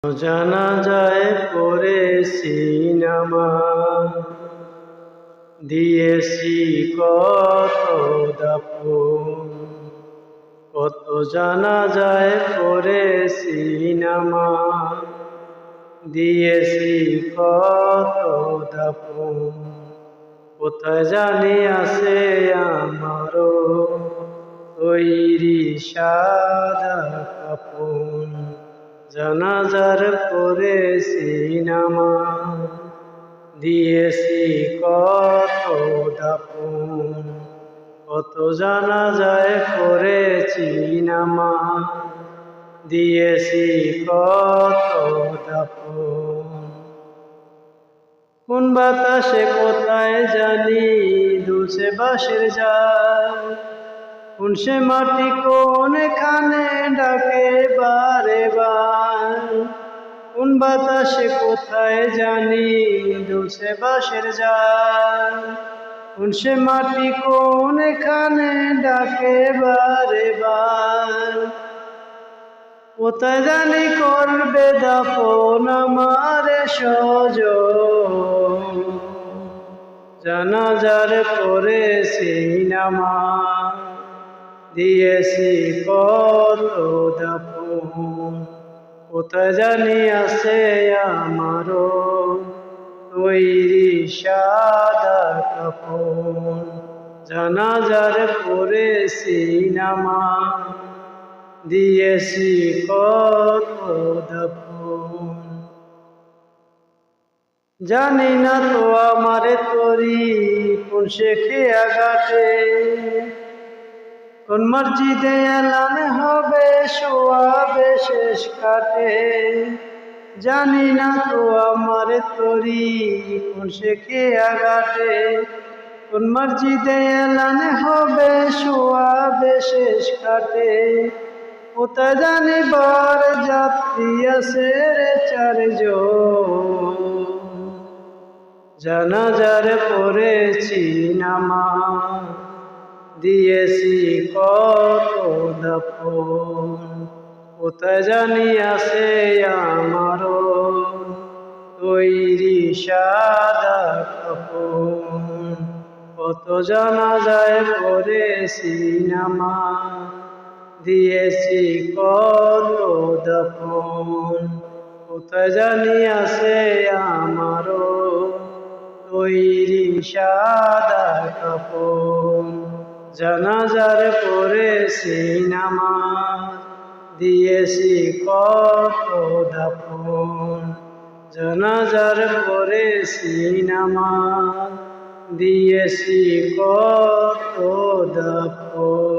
জানাজায় পড়েছি নামাজ, দিয়েছি কত দাফন। কত জানাজায় পড়েছি নামাজ, দিয়েছি কত দাফন। কোথায় জানি আছে আমারও তৈরি সাদা কাফন। জানাজার পড়েছি নামাজ, দিয়েছি কত দাফন। কত জানাজায় পড়েছি নামাজ, দিয়েছি কত দাফন। কোন বাতাসে কোথায় জানি দুলছে বাঁশের ঝাড়, কোন সে মাটি কোনখানে ডাকে বারে বার। কোন বাতাসে কোথায় জানি দুলছে বাঁশের ঝাড়, কোন সে মাটি কোনখানে ডাকে বারে বার। কোথায় জানি করবে দাফন আমার স্বজন, জানাজার পড়েছি নামাজ, দিয়েছি কত দাফন। কোথায় জানি আছে আমারও তৈরি সাদা কাফন। জানাজার পড়েছি নামাজ, দিয়েছি কত দাফন। জানি না তো আমারে তরি কোন শেখে আঘাটে, কোন মসজিদে এলান হবে শোয়াবে শেষ কাটে। জানি না তো আমারে তরি কোন শেখে আঘাটে, কোন মসজিদে এলান হবে শোয়াবে শেষ কাটে। কোথায় জানি বার যাত্রী আছে রে চারজন, জানাজার পড়েছি নামাজ, দিয়েছি কত দাফন। কোথায় জানি আছে আমারও তৈরি সাদা কাফন। কত জানাজায় পড়েছি নামাজ, দিয়েছি কত দাফন। কোথায় জানি আছে আমারও তৈরি সাদা কাফন। জানাজার পড়েছি নামাজ, দিয়েছি কত দাফন। জানাজার পড়েছি নামাজ, দিয়েছি কত দাফন।